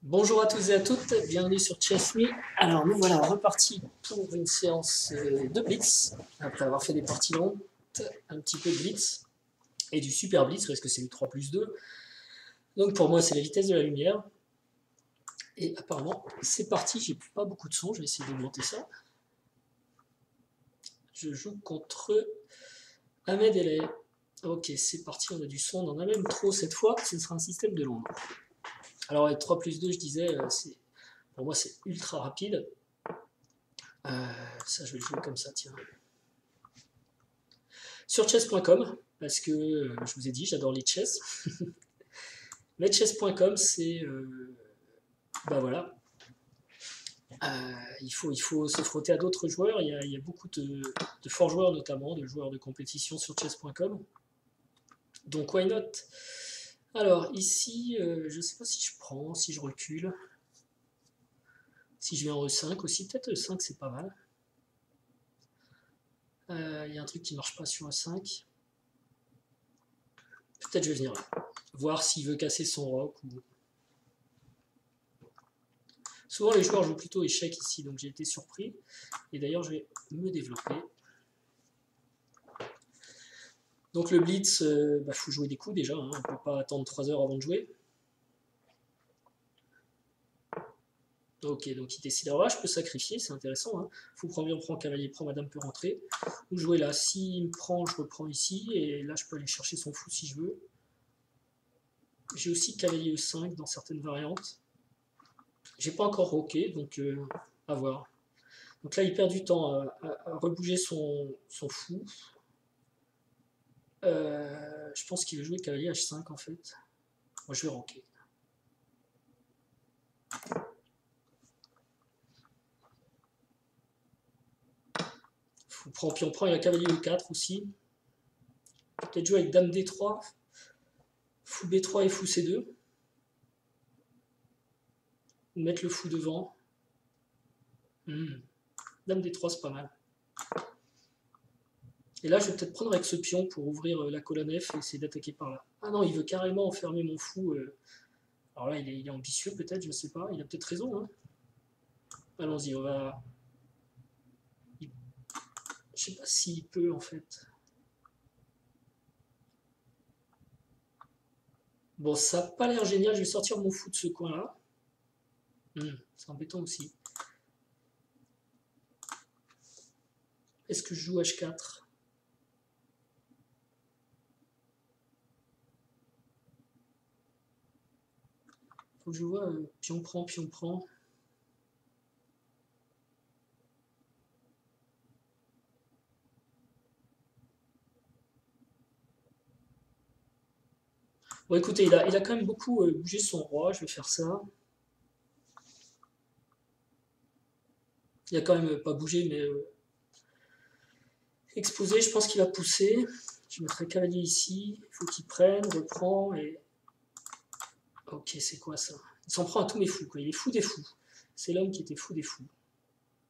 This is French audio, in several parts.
Bonjour à tous et à toutes, bienvenue sur Chess.me. Alors nous voilà repartis pour une séance de Blitz, après avoir fait des parties longues, un petit peu de Blitz, et du Super Blitz, parce que c'est du 3+2. Donc pour moi c'est la vitesse de la lumière. Et apparemment c'est parti, j'ai pas beaucoup de son, je vais essayer d'augmenter ça. Je joue contre Ahmed Elay. Ok, c'est parti, on a du son, on en a même trop cette fois, ce sera un système de Londres. Alors avec 3+2 je disais, pour moi c'est ultra rapide. Ça je vais le jouer comme ça, tiens. Sur chess.com, parce que je vous ai dit, j'adore les chess. Mais chess.com, c'est. Bah voilà. Il faut se frotter à d'autres joueurs. Il y a beaucoup de forts joueurs, notamment, de joueurs de compétition sur chess.com. Donc, why not? Alors, ici, je ne sais pas si je prends, si je recule. Si je vais en E5 aussi, peut-être E5, c'est pas mal. Il y a un truc qui ne marche pas sur E5. Peut-être je vais venir là. Voir s'il veut casser son roc. Souvent les joueurs jouent plutôt échec ici, donc j'ai été surpris. Et d'ailleurs je vais me développer. Donc le blitz, faut jouer des coups déjà, hein. On ne peut pas attendre 3 heures avant de jouer. Ok, donc il décide, alors là je peux sacrifier, c'est intéressant. Hein. Fou prend bien, prend cavalier, prend madame peut rentrer. Ou jouer là, s'il me prend, je reprends ici, et là je peux aller chercher son fou si je veux. J'ai aussi cavalier E5 dans certaines variantes. J'ai pas encore roqué, donc à voir. Donc là il perd du temps à rebouger son fou. Je pense qu'il veut jouer cavalier H5 en fait. Moi je vais roquer. Fou prend, pion prend, il a cavalier E4 aussi. Peut-être jouer avec dame D3, fou B3 et fou C2. Ou mettre le fou devant. Dame D3 c'est pas mal. Et là je vais peut-être prendre avec ce pion pour ouvrir la colonne F et essayer d'attaquer par là. Ah non, il veut carrément enfermer mon fou. Alors là il est ambitieux peut-être, je sais pas. Il a peut-être raison. Hein. Allons-y, on va... Je sais pas s'il peut en fait. Bon, ça n'a pas l'air génial, je vais sortir mon fou de ce coin-là. C'est embêtant aussi. Est-ce que je joue H4? Faut que je vois pion prend, pion prend. Bon, écoutez, il a quand même beaucoup bougé son roi, je vais faire ça. Il a quand même pas bougé, mais exposé, je pense qu'il va pousser. Je mettrai cavalier ici, il faut qu'il prenne, reprend, et... Ok, c'est quoi ça? Il s'en prend à tous mes fous, quoi. Il est fou des fous. C'est l'homme qui était fou des fous.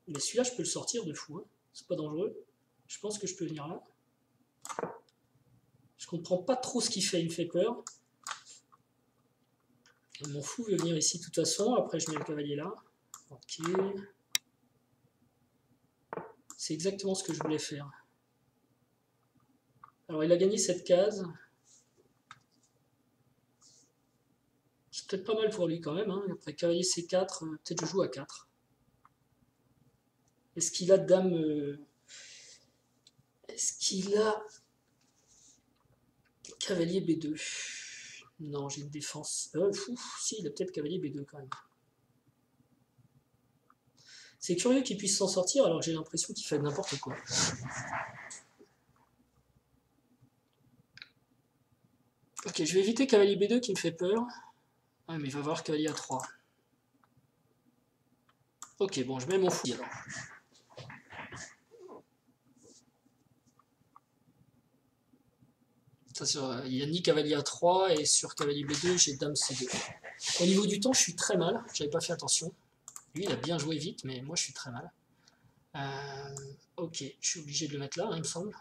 Mais celui-là, je peux le sortir de fou, hein. C'est pas dangereux. Je pense que je peux venir là. Je comprends pas trop ce qu'il fait, il me fait peur. Et mon fou veut venir ici de toute façon, après je mets le cavalier là. Ok. C'est exactement ce que je voulais faire. Alors il a gagné cette case. C'est peut-être pas mal pour lui quand même. Hein. Après cavalier C4, peut-être je joue à 4. Est-ce qu'il a dame... Est-ce qu'il a... Cavalier B2? Non, j'ai une défense. Si, il a peut-être cavalier B2 quand même. C'est curieux qu'il puisse s'en sortir alors que j'ai l'impression qu'il fait n'importe quoi. Ok, je vais éviter cavalier B2 qui me fait peur. Ah, mais il va avoir cavalier A3. Ok, bon, je mets mon fou alors. Il n'y a ni cavalier A3 et sur cavalier B2, j'ai dame C2. Au niveau du temps, je suis très mal. J'avais pas fait attention. Lui, il a bien joué vite, mais moi, je suis très mal. Ok, je suis obligé de le mettre là, hein, il me semble.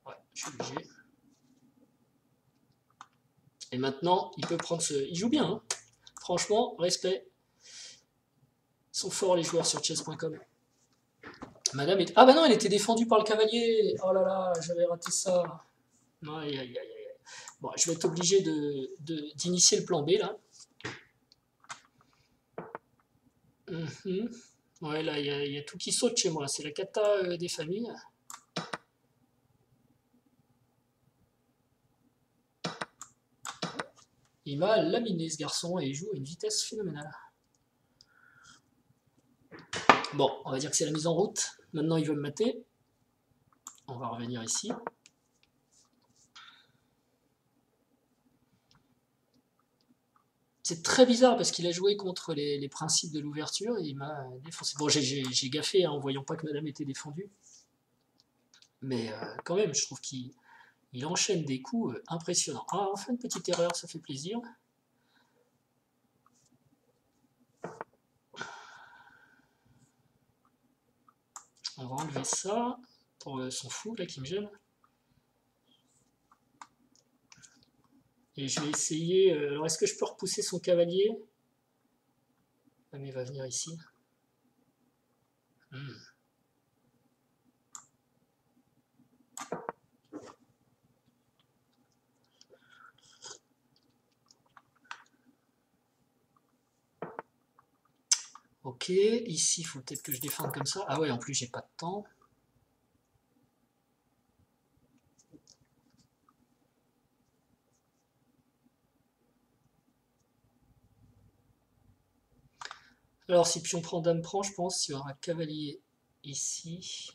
Ouais, je suis obligé. Et maintenant, il peut prendre ce... Il joue bien, hein. Franchement, respect. sont forts les joueurs sur chess.com. Madame est... Ah bah non, elle était défendue par le cavalier. Oh là là, j'avais raté ça. Aïe, aïe, aïe, aïe. Bon, je vais être obligé d'initier le plan B là. Ouais, là, il y a tout qui saute chez moi. C'est la cata des familles. Il m'a laminé ce garçon et il joue à une vitesse phénoménale. Bon, on va dire que c'est la mise en route. Maintenant, il veut me mater. On va revenir ici. C'est très bizarre parce qu'il a joué contre les principes de l'ouverture et il m'a défoncé. Bon, j'ai gaffé en voyant pas que madame était défendue. Mais quand même, je trouve qu'il enchaîne des coups impressionnants. Ah, enfin une petite erreur, ça fait plaisir. On va enlever ça pour son fou là qui me gêne. Et je vais essayer... alors est-ce que je peux repousser son cavalier? Ah mais il va venir ici. Ok, ici il faut peut-être que je défende comme ça. Ah ouais, en plus j'ai pas de temps. Alors si pion prend, dame prend, je pense qu'il y aura un cavalier ici.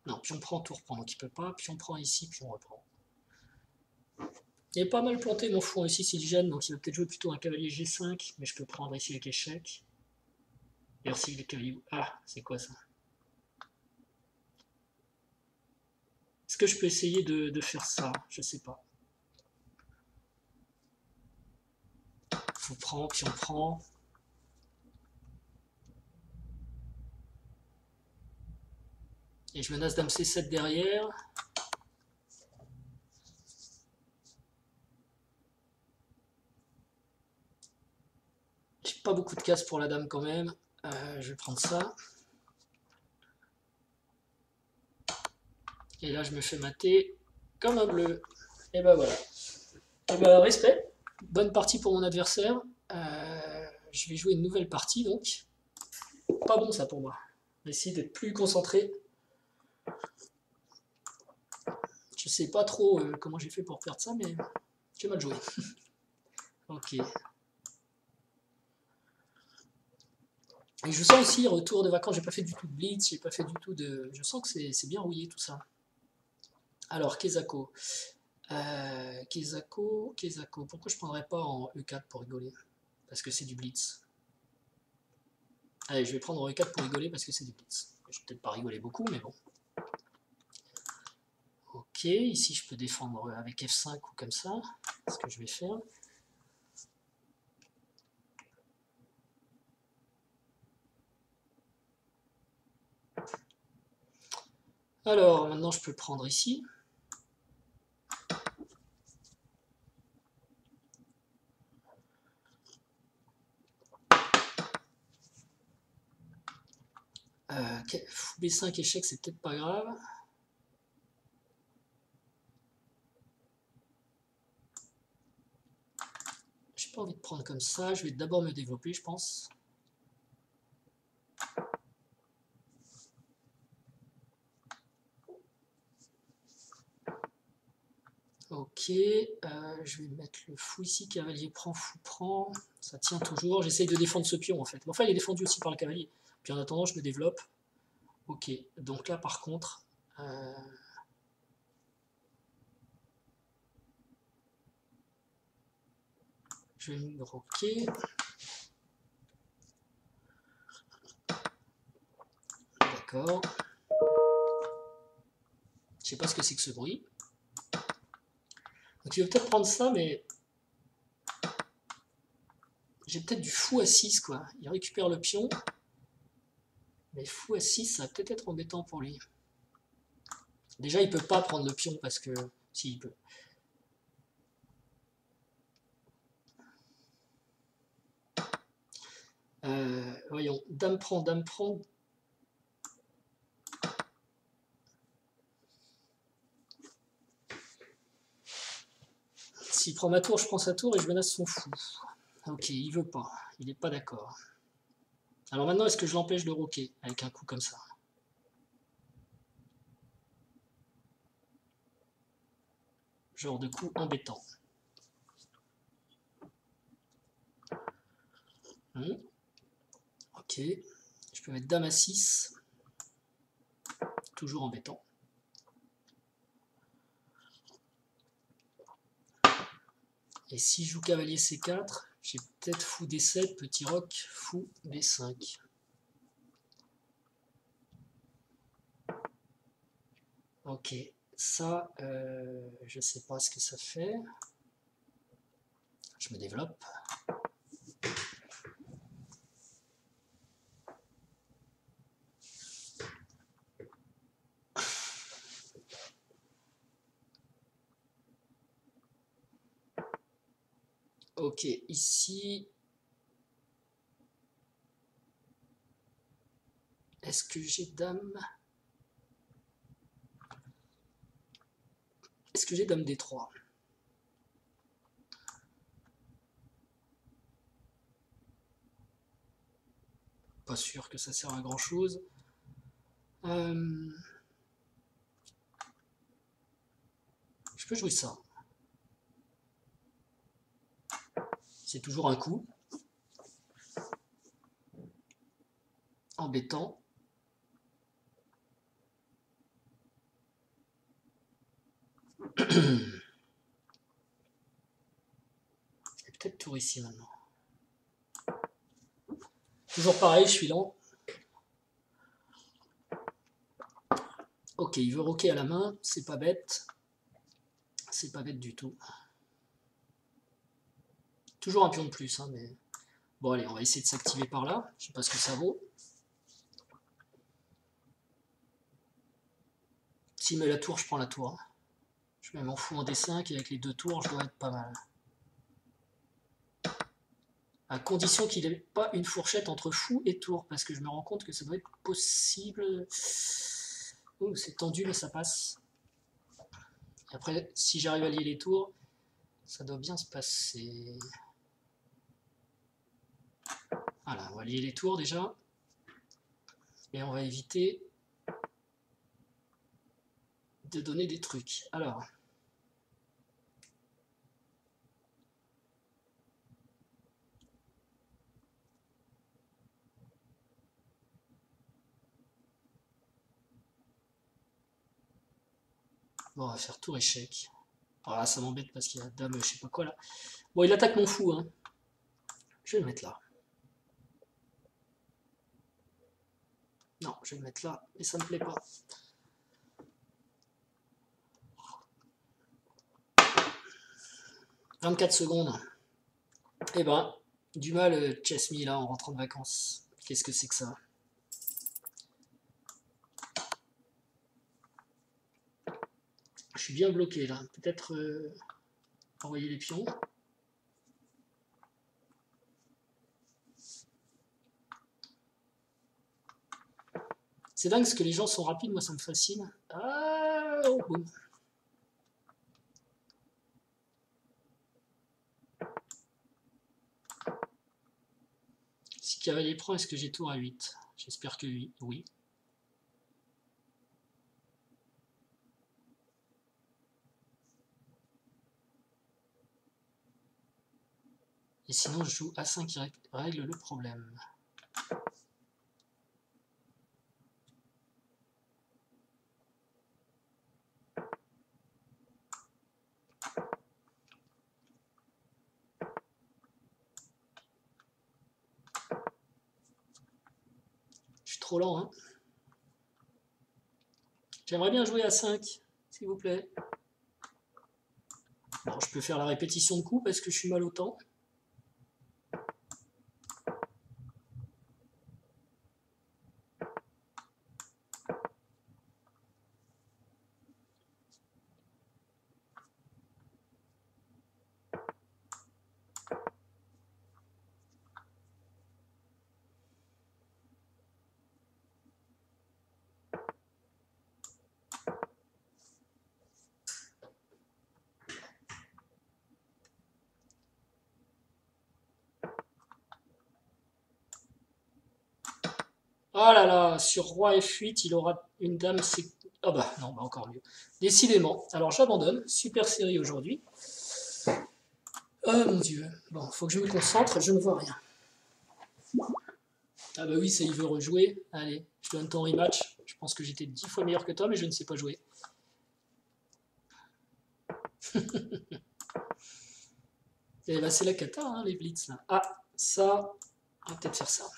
Non, pion prend, tour prend, donc il peut pas. Pion prend ici, pion reprend. Il est pas mal planté mon fou ici s'il gêne, donc il va peut-être jouer plutôt un cavalier G5, mais je peux prendre ici avec échec. Merci les cavaliers. Ah, c'est quoi ça? Est-ce que je peux essayer de faire ça? Je sais pas. Fou prend, pion prend. Et je menace dame C7 derrière. J'ai pas beaucoup de cases pour la dame quand même. Je vais prendre ça. Et là, je me fais mater comme un bleu. Et ben voilà. Et ben respect. Bonne partie pour mon adversaire. Je vais jouer une nouvelle partie donc. Pas bon ça pour moi. Je vais essayer d'être plus concentré. Je sais pas trop comment j'ai fait pour perdre ça, mais j'ai mal joué. Ok. Et je sens aussi, retour de vacances, j'ai pas fait du tout de blitz, j'ai pas fait du tout de... Je sens que c'est bien rouillé tout ça. Alors, Kezako. Kezako, pourquoi je prendrais pas en E4 pour rigoler? Parce que c'est du blitz. Allez, je vais prendre en E4 pour rigoler parce que c'est du blitz. Je vais peut-être pas rigoler beaucoup, mais bon. Ok, ici je peux défendre avec F5 ou comme ça. C'est ce que je vais faire. Alors, maintenant je peux prendre ici. B5 échec, c'est peut-être pas grave. J'ai pas envie de prendre comme ça. Je vais d'abord me développer, je pense. Ok, je vais mettre le fou ici, cavalier prend, fou prend, ça tient toujours, j'essaye de défendre ce pion en fait. Mais enfin il est défendu aussi par le cavalier, puis en attendant je me développe. Ok, donc là par contre, je vais me roquer. D'accord. Je sais pas ce que c'est que ce bruit. Donc il va peut-être prendre ça, mais j'ai peut-être du fou à 6 quoi. Il récupère le pion, mais fou à 6 ça va peut-être être embêtant pour lui. Déjà il peut pas prendre le pion parce que... Si, il peut. voyons. Dame prend, dame prend. S'il prend ma tour, je prends sa tour et je menace son fou. Ok, il veut pas. Il n'est pas d'accord. Alors maintenant, est-ce que je l'empêche de roquer avec un coup comme ça? Genre de coup embêtant. Ok. Je peux mettre dame à 6. Toujours embêtant. Et si je joue cavalier C4, j'ai peut-être fou D7, petit roc, fou B5. Ok, ça, je sais pas ce que ça fait. Je me développe. Ok, ici, est-ce que j'ai dame? Est-ce que j'ai dame D3? Pas sûr que ça sert à grand chose. Je peux jouer ça. C'est toujours un coup. Embêtant. Peut-être tour ici maintenant. Toujours pareil, je suis lent. Ok, il veut roquer à la main, c'est pas bête. C'est pas bête du tout. Toujours un pion de plus, hein, mais... Bon allez, on va essayer de s'activer par là. Je sais pas ce que ça vaut. S'il met la tour, je prends la tour. Je mets mon fou en D5 et avec les 2 tours, je dois être pas mal. À condition qu'il n'ait pas une fourchette entre fou et tour, parce que je me rends compte que ça doit être possible. Oh, c'est tendu, mais ça passe. Et après, si j'arrive à lier les tours, ça doit bien se passer. Voilà, on va lier les tours déjà. Et on va éviter de donner des trucs. Alors... Bon, on va faire tour échec. Ah, ça m'embête parce qu'il y a dame, je sais pas quoi là. Bon, il attaque mon fou, hein. Je vais le mettre là. Non, je vais le mettre là, mais ça me plaît pas. « 24 secondes. Eh ben, du mal, Chess-Me, là, en rentrant de vacances. Qu'est-ce que c'est que ça? Je suis bien bloqué, là. Peut-être envoyer les pions. C'est dingue, parce que les gens sont rapides, moi, ça me fascine. Ah, oh, boum. Si cavalier prend, est-ce que j'ai tour à 8? J'espère que oui. Et sinon, je joue A5 qui règle le problème. Je suis trop lent, hein. J'aimerais bien jouer A5, s'il vous plaît. Bon, je peux faire la répétition de coups parce que je suis mal au temps. là là, sur roi F8, il aura une dame, c'est... Ah bah non, bah encore mieux. Décidément. Alors j'abandonne, super série aujourd'hui. Oh mon dieu. Bon, faut que je me concentre, je ne vois rien. Ah bah oui, ça il veut rejouer. Allez, je donne ton rematch. Je pense que j'étais 10 fois meilleur que toi, mais je ne sais pas jouer. Et bah c'est la cata, hein, les blitz là. Ah, ça, on va peut-être faire ça.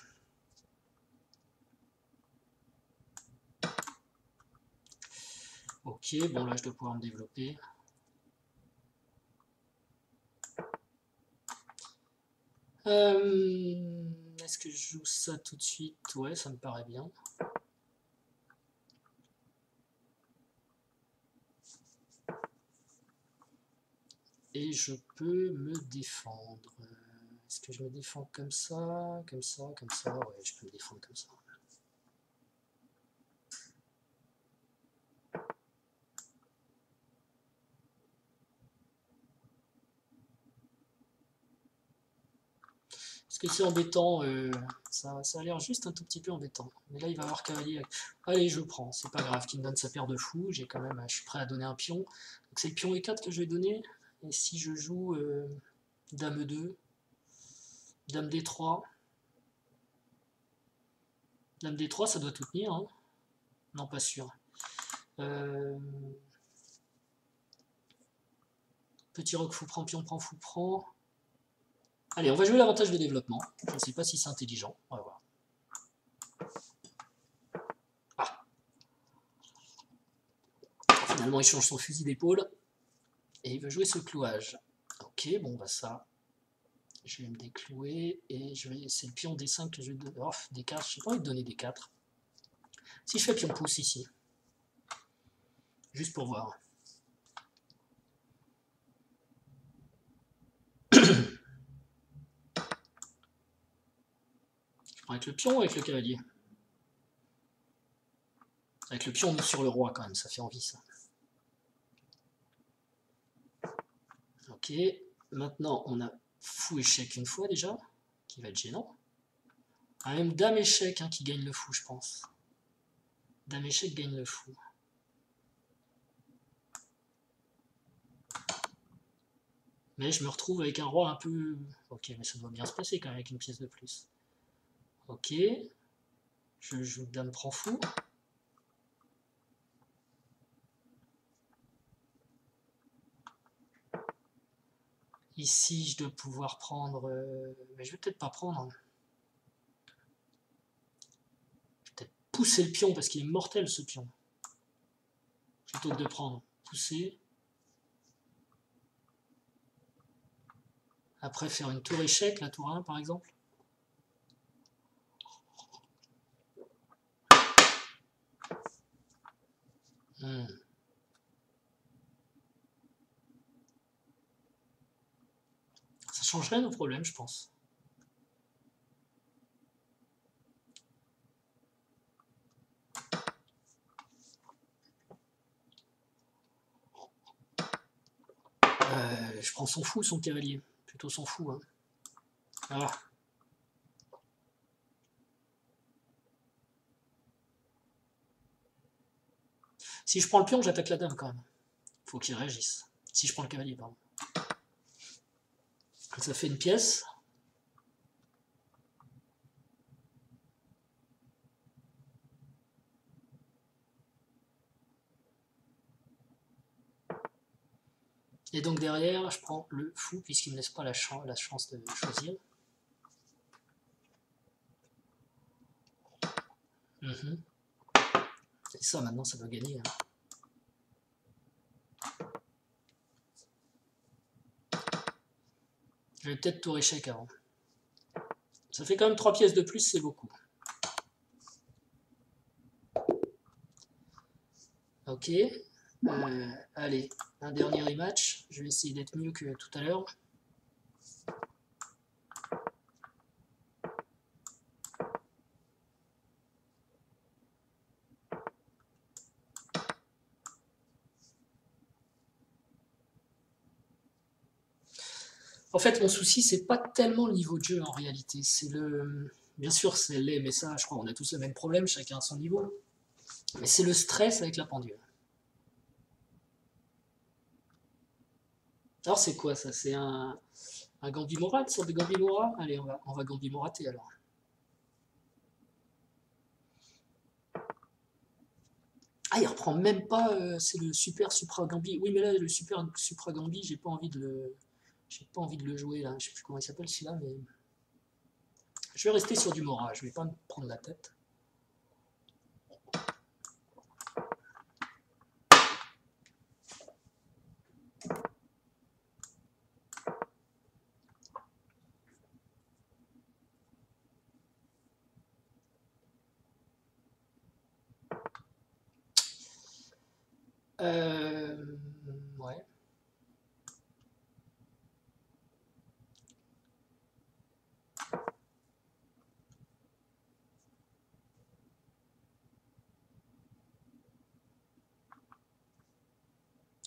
Ok, bon là je dois pouvoir me développer. Est-ce que je joue ça tout de suite? Ouais, ça me paraît bien. Et je peux me défendre. Est-ce que je me défends comme ça? Comme ça? Comme ça? Ouais, je peux me défendre comme ça. Parce que c'est embêtant, ça a l'air juste un tout petit peu embêtant. Mais là, il va avoir cavalier. Allez, je prends, c'est pas grave qu'il me donne sa paire de fous. J'ai quand même, je suis prêt à donner un pion. Donc c'est le pion E4 que je vais donner. Et si je joue Dame E2, Dame D3, Dame D3, ça doit tout tenir. Hein. Non, pas sûr. Petit roc fou prend, pion prend, fou prend. Allez, on va jouer l'avantage de développement. Je ne sais pas si c'est intelligent. On va voir. Ah. Finalement, il change son fusil d'épaule. Et il veut jouer ce clouage. Ok, bon, bah ça. Je vais me déclouer. Et je vais. C'est le pion D5 que je vais donner. Oh, D4, je n'ai pas envie de donner D4. Si je fais pion pouce ici. Juste pour voir. Je prends avec le pion ou avec le cavalier? Avec le pion sur le roi quand même, ça fait envie ça. Ok, maintenant on a fou échec une fois déjà, qui va être gênant. Ah, même dame échec hein, qui gagne le fou je pense. Dame échec gagne le fou. Mais je me retrouve avec un roi un peu... Ok, mais ça doit bien se passer quand même avec une pièce de plus. Ok, je joue dame prend fou. Ici, je dois pouvoir prendre... mais je vais peut-être pas prendre. Je vais peut-être pousser le pion parce qu'il est mortel ce pion. Plutôt que de prendre. Pousser. Après faire une tour échec, la tour 1 par exemple. Ça changerait nos problèmes, je pense. Je prends son fou, son cavalier. Plutôt son fou. Hein. Voilà. Si je prends le pion, j'attaque la dame quand même. Faut qu'il réagisse. Si je prends le cavalier, pardon. Ça fait une pièce. Et donc derrière, je prends le fou, puisqu'il ne me laisse pas la chance de choisir. Et ça, maintenant, ça doit gagner. Hein. Je vais peut-être tour échec avant. Ça fait quand même 3 pièces de plus, c'est beaucoup. Ok. Allez, un dernier rematch. Je vais essayer d'être mieux que tout à l'heure. En fait, mon souci, c'est pas tellement le niveau de jeu en réalité, c'est le Bien sûr, c'est laid, mais ça, je crois, on a tous le même problème, chacun à son niveau. Mais c'est le stress avec la pendule. Alors, c'est quoi ça? C'est un Gambimora, une sorte de Gambimora? Allez, on va Gambimorater alors. Ah, il reprend même pas, c'est le Super Supra Gambi. Oui, mais là, le Super Supra Gambi, j'ai pas envie de le jouer là. Je sais plus comment il s'appelle celui-là, mais je vais rester sur du Mora. Je vais pas me prendre la tête. Ouais.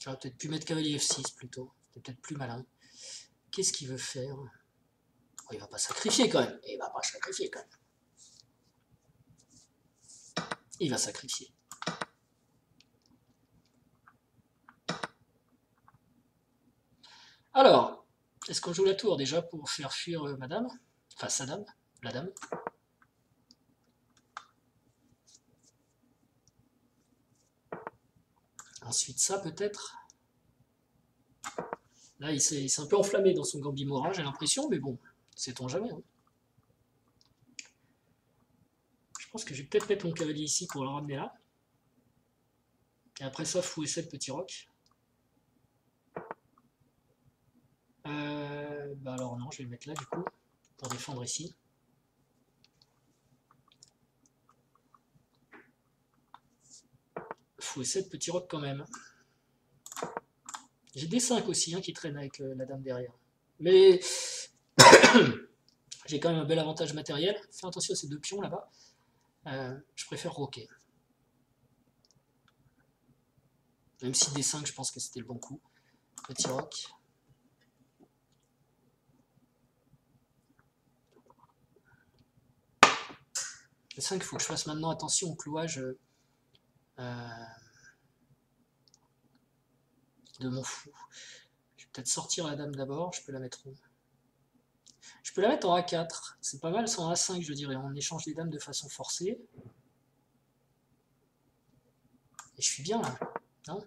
J'aurais peut-être pu mettre cavalier F6 plutôt. C'était peut-être plus malin. Qu'est-ce qu'il veut faire? Oh, il va pas sacrifier quand même. Il va pas sacrifier quand même. Il va sacrifier. Alors, est-ce qu'on joue la tour déjà pour faire fuir madame? Enfin, sa dame, la dame. Ensuite ça peut-être. Là, il s'est un peu enflammé dans son Gambimora, j'ai l'impression, mais bon, sait-on jamais. Hein. Je pense que je vais peut-être mettre mon cavalier ici pour le ramener là. Et après ça, fou et 7 petit roc. Bah alors non, je vais le mettre là du coup, pour défendre ici. Fou et 7 petit roc quand même. J'ai des 5 aussi hein, qui traînent avec la dame derrière. Mais j'ai quand même un bel avantage matériel. Fais attention à ces deux pions là-bas. Je préfère roquer. Même si D5, je pense que c'était le bon coup. Petit roc. D5, il faut que je fasse maintenant attention au clouage de mon fou. Je vais peut-être sortir la dame d'abord. Je peux la mettre où? Je peux la mettre en A4. C'est pas mal, c'est en A5, je dirais. On échange les dames de façon forcée. Et je suis bien là. Non?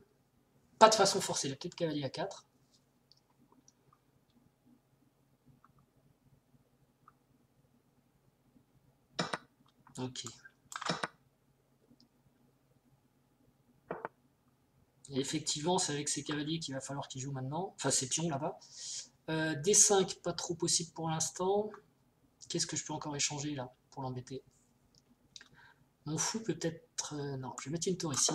Pas de façon forcée, là, peut-être cavalier A4. Ok. Et effectivement, c'est avec ces cavaliers qu'il va falloir qu'ils jouent maintenant. Enfin, ces pions là-bas. D5, pas trop possible pour l'instant. Qu'est-ce que je peux encore échanger là pour l'embêter? Mon fou peut-être... non, je vais mettre une tour ici.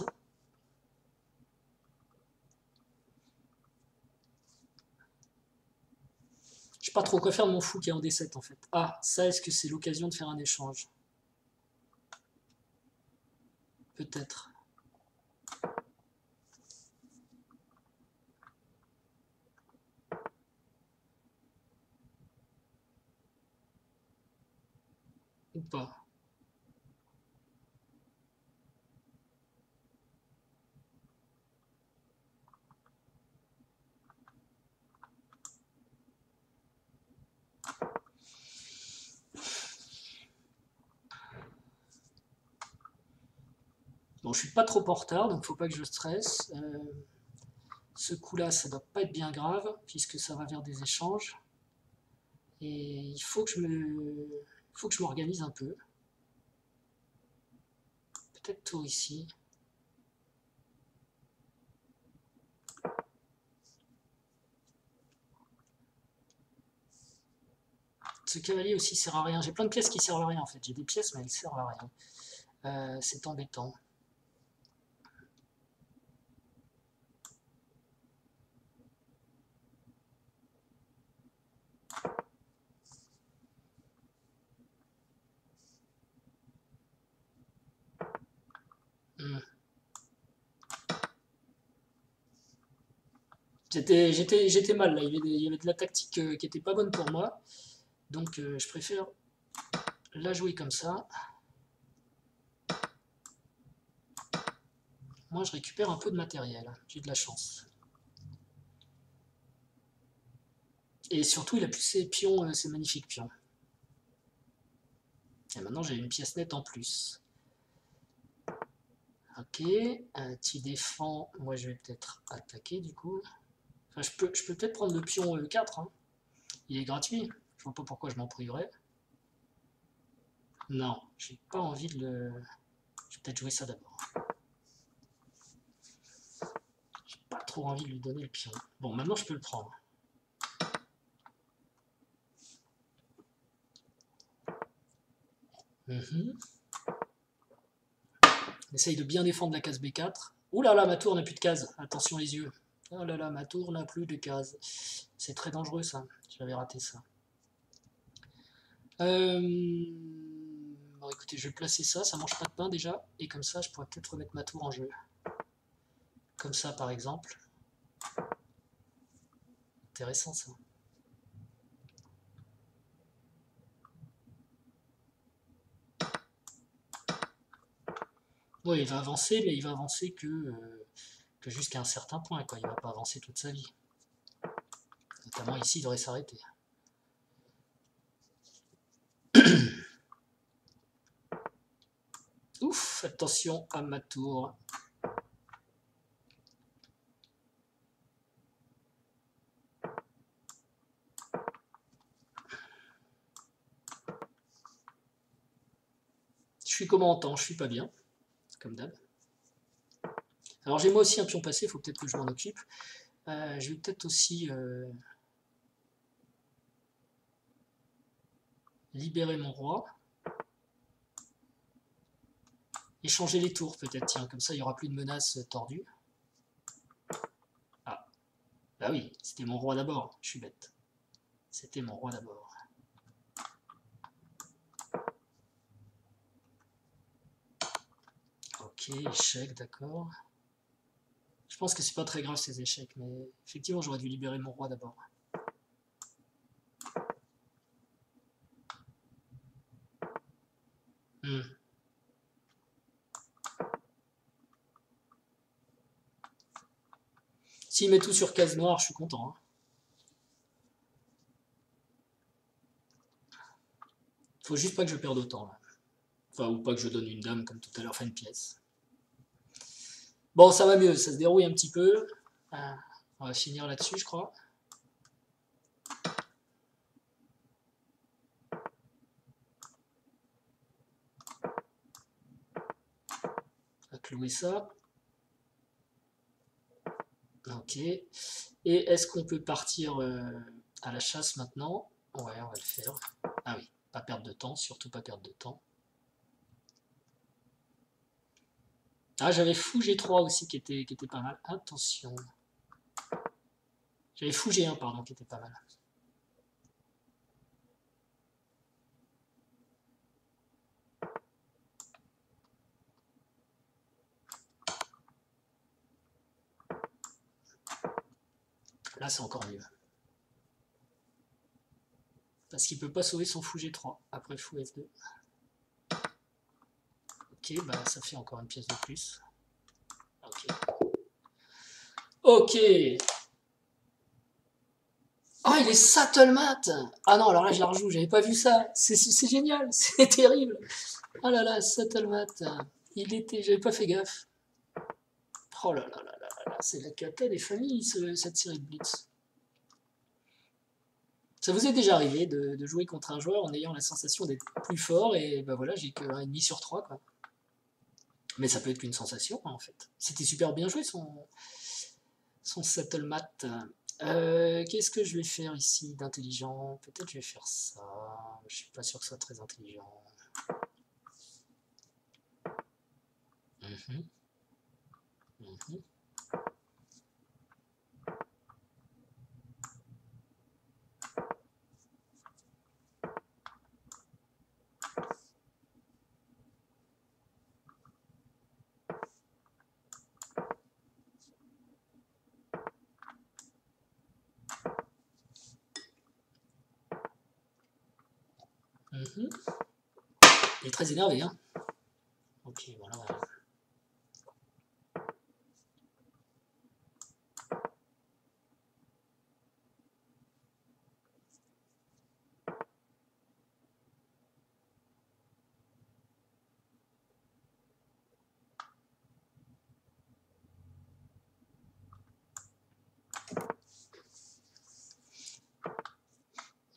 Je sais pas trop quoi faire de mon fou qui est en D7 en fait. Ah, ça, est-ce que c'est l'occasion de faire un échange? Peut-être. Ou pas. Bon, je suis pas trop en retard, donc faut pas que je stresse. Ce coup-là, ça doit pas être bien grave, puisque ça va vers des échanges. Et il faut que je m'organise un peu. Peut-être tour ici. Ce cavalier aussi sert à rien. J'ai plein de pièces qui servent à rien en fait. J'ai des pièces, mais elles servent à rien. C'est embêtant. J'étais mal là, il y avait de la tactique qui était pas bonne pour moi. Donc je préfère la jouer comme ça. Moi, je récupère un peu de matériel. J'ai de la chance. Et surtout, il a plus ses pions, ses magnifiques pions. Et maintenant, j'ai une pièce nette en plus. Ok, tu défends. Moi, je vais peut-être attaquer du coup. Enfin, je peux peut-être prendre le pion 4. Hein. Il est gratuit. Je vois pas pourquoi je m'en priverais. Non, j'ai pas envie de le. Je vais peut-être jouer ça d'abord. J'ai pas trop envie de lui donner le pion. Bon, maintenant, je peux le prendre. Essaye de bien défendre la case B4. Ouh là là, ma tour n'a plus de case. Attention les yeux. Oh là là, ma tour n'a plus de case. C'est très dangereux ça. J'avais raté ça. Bon écoutez, je vais placer ça. Ça mange pas de pain déjà. Et comme ça, je pourrais peut-être remettre ma tour en jeu. Comme ça par exemple. Intéressant ça. Oui, il va avancer, mais il va avancer que jusqu'à un certain point. Quoi. Il ne va pas avancer toute sa vie. Notamment ici, il devrait s'arrêter. Ouf, attention à ma tour. Je suis comment en temps, je suis pas bien, comme d'hab. Alors j'ai moi aussi un pion passé, il faut peut-être que je m'en occupe. Je vais peut-être aussi libérer mon roi. Et changer les tours peut-être, tiens, comme ça il n'y aura plus de menaces tordues. Ah, bah oui, c'était mon roi d'abord, je suis bête. C'était mon roi d'abord. Ok, échec, d'accord. Je pense que c'est pas très grave ces échecs, mais effectivement j'aurais dû libérer mon roi d'abord. S'il met tout sur case noire, je suis content. Hein. Faut juste pas que je perde autant. Là. Enfin, ou pas que je donne une dame comme tout à l'heure, enfin une pièce. Bon, ça va mieux, ça se dérouille un petit peu. On va finir là-dessus, je crois. On va clouer ça. Ok. Et est-ce qu'on peut partir à la chasse maintenant? Ouais, on va le faire. Ah oui, pas perdre de temps, surtout pas perdre de temps. Ah, j'avais fou G3 aussi qui était pas mal. Attention. J'avais fou G1, pardon, qui était pas mal. Là, c'est encore mieux. Parce qu'il peut pas sauver son fou G3 après fou F2. Ok, bah ça fait encore une pièce de plus. Ok. Ok. Ah, il est Sattlemat. Ah non, alors là, je la rejoue, j'avais pas vu ça. C'est génial, c'est terrible. Ah là là, Sattlemat. Il était, j'avais pas fait gaffe. Oh là là là là là, c'est la cata des familles, cette série de Blitz. Ça vous est déjà arrivé de jouer contre un joueur en ayant la sensation d'être plus fort et ben voilà, j'ai que 1,5 sur 3 quoi. Mais ça peut être qu'une sensation en fait. C'était super bien joué son Sattlemat. Qu'est-ce que je vais faire ici d'intelligent? Peut-être je vais faire ça. Je suis pas sûr que ce soit très intelligent. Mmh. Mmh. Mmh. Il est très énervé, hein. Ok, voilà.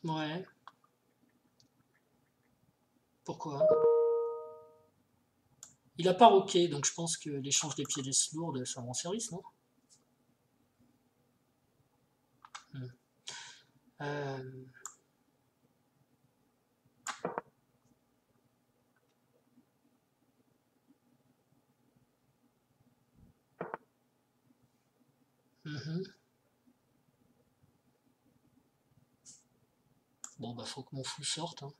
Ouais. Pourquoi? Il a pas roqué, donc je pense que l'échange des pièces lourdes, ça rend service, non? Hmm. Euh, mhm. Bon, bah, faut que mon fou sorte, hein.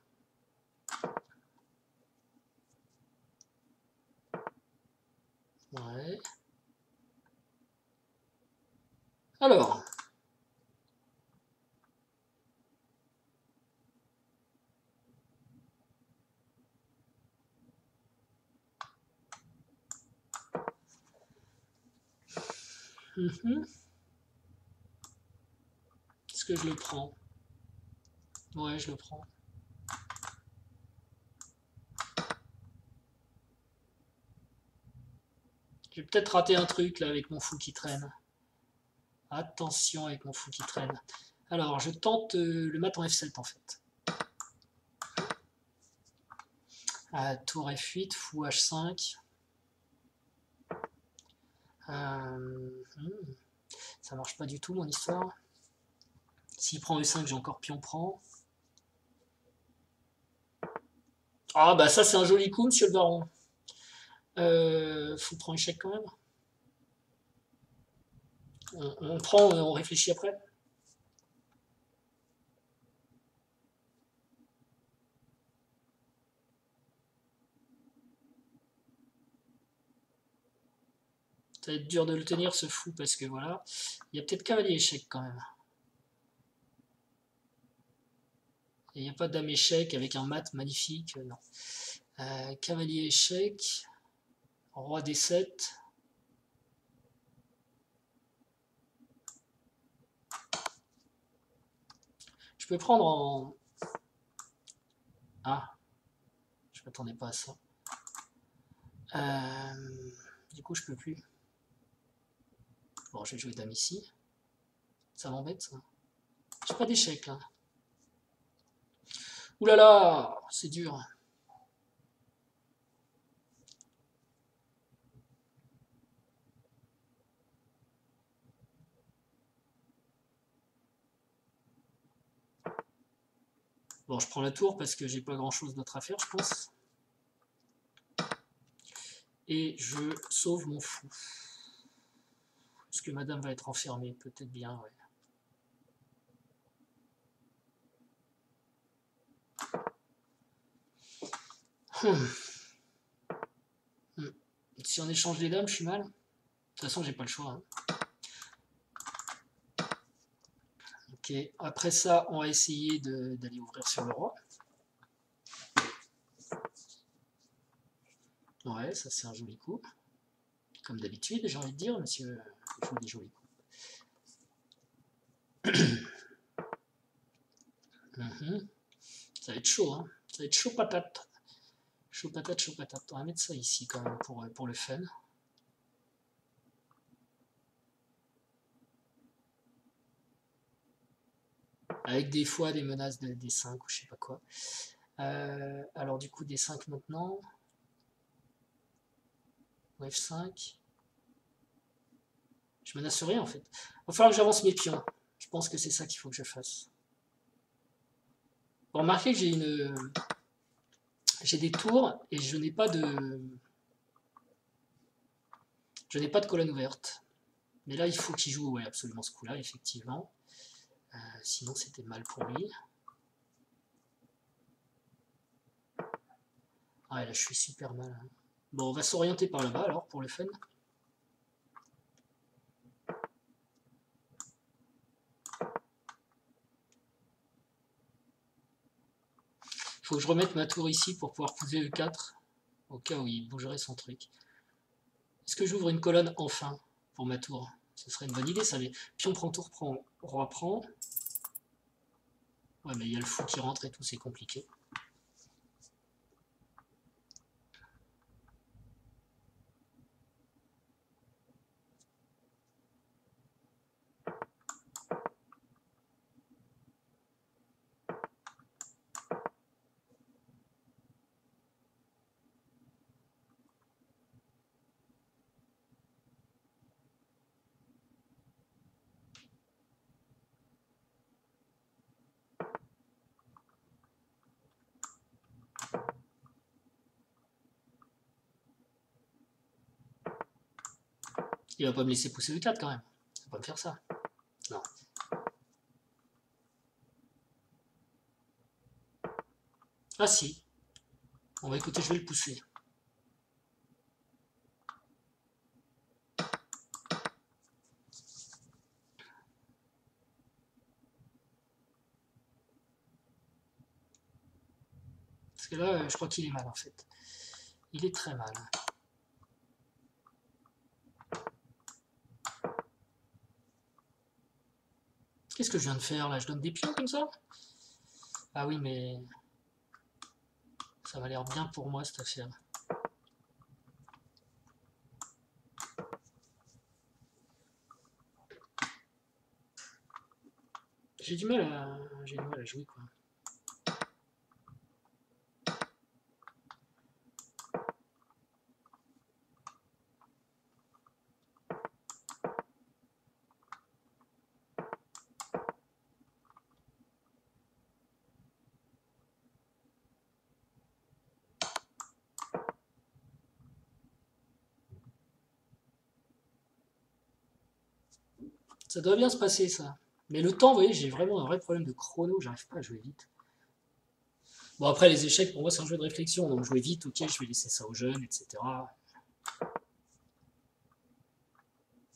Ouais. Alors. Mhm. Est-ce que je le prends? Ouais, je le prends. J'ai peut-être raté un truc là avec mon fou qui traîne. Attention avec mon fou qui traîne. Alors, je tente le mat en F7 en fait. Tour F8, fou H5. Ça marche pas du tout mon histoire. S'il prend E5, j'ai encore pion prend. Ah bah ça c'est un joli coup, monsieur le baron. Faut prendre échec quand même. On prend, on réfléchit après. Ça va être dur de le tenir ce fou parce que voilà. Il y a peut-être cavalier échec quand même. Et il n'y a pas de dame échec avec un mat magnifique, non. Cavalier échec. Roi D7. Je peux prendre en... Ah, je m'attendais pas à ça. Du coup, je peux plus. Bon, je vais jouer dame ici. Ça m'embête, ça. J'ai pas d'échec, là. Ouh là là, c'est dur. Bon, je prends la tour parce que j'ai pas grand-chose d'autre à faire, je pense. Et je sauve mon fou. Est-ce que madame va être enfermée? Peut-être bien, ouais. Hmm. Si on échange les dames, je suis mal. De toute façon, j'ai pas le choix, hein. Ok, après ça, on va essayer d'aller ouvrir sur le roi. Ouais, ça c'est un joli coup. Comme d'habitude, j'ai envie de dire, monsieur joue des jolis coups. Ça va être chaud, hein. Ça va être chaud patate. Chaud patate, chaud patate. On va mettre ça ici quand même pour le fun. Avec des fois des menaces de D5 ou je sais pas quoi. Alors du coup D5 maintenant. F5. Je menace rien en fait. Il va falloir que j'avance mes pions. Je pense que c'est ça qu'il faut que je fasse. Vous remarquez que j'ai des tours et je n'ai pas de colonne ouverte. Mais là il faut qu'il joue ouais, absolument ce coup-là effectivement. Sinon c'était mal pour lui. Ah là je suis super mal. Bon on va s'orienter par là-bas alors pour le fun. Faut que je remette ma tour ici pour pouvoir poser E4, au cas où il bougerait son truc. Est-ce que j'ouvre une colonne enfin pour ma tour? Ce serait une bonne idée, ça. Mais pion prend, tour prend, roi prend. Ouais, mais il y a le fou qui rentre et tout, c'est compliqué. Il va pas me laisser pousser E4 quand même. Il va pas me faire ça. Non. Ah si. Bon bah écoutez, je vais le pousser. Parce que là, je crois qu'il est mal en fait. Il est très mal. Qu'est-ce que je viens de faire là? Je donne des pions comme ça? Ah oui, mais ça m'a l'air bien pour moi cette affaire. J'ai du mal à jouer quoi. Ça doit bien se passer ça. Mais le temps, vous voyez, j'ai vraiment un vrai problème de chrono, j'arrive pas à jouer vite. Bon après les échecs, pour moi c'est un jeu de réflexion, donc jouer vite, ok, je vais laisser ça aux jeunes, etc.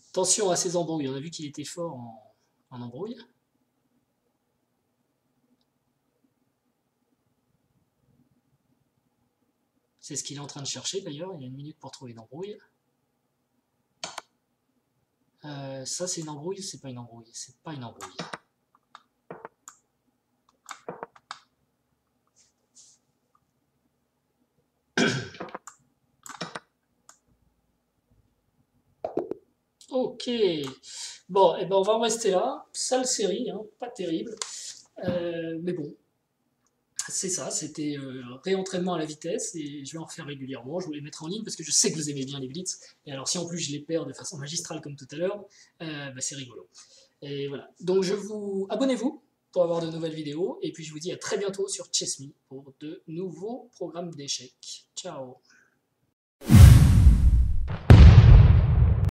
Attention à ces embrouilles, on a vu qu'il était fort en embrouille. C'est ce qu'il est en train de chercher d'ailleurs, il y a une minute pour trouver une embrouille. Ça c'est une embrouille, c'est pas une embrouille, c'est pas une embrouille. Ok, bon, et ben on va en rester là. Sale série, hein, pas terrible. Mais bon, c'est ça, c'était réentraînement à la vitesse et je vais en refaire régulièrement. Je voulais mettre en ligne parce que je sais que vous aimez bien les blitz. Et alors, si en plus je les perds de façon magistrale comme tout à l'heure, bah, c'est rigolo. Et voilà. Donc, abonnez-vous pour avoir de nouvelles vidéos. Et puis, je vous dis à très bientôt sur Chess.me pour de nouveaux programmes d'échecs. Ciao!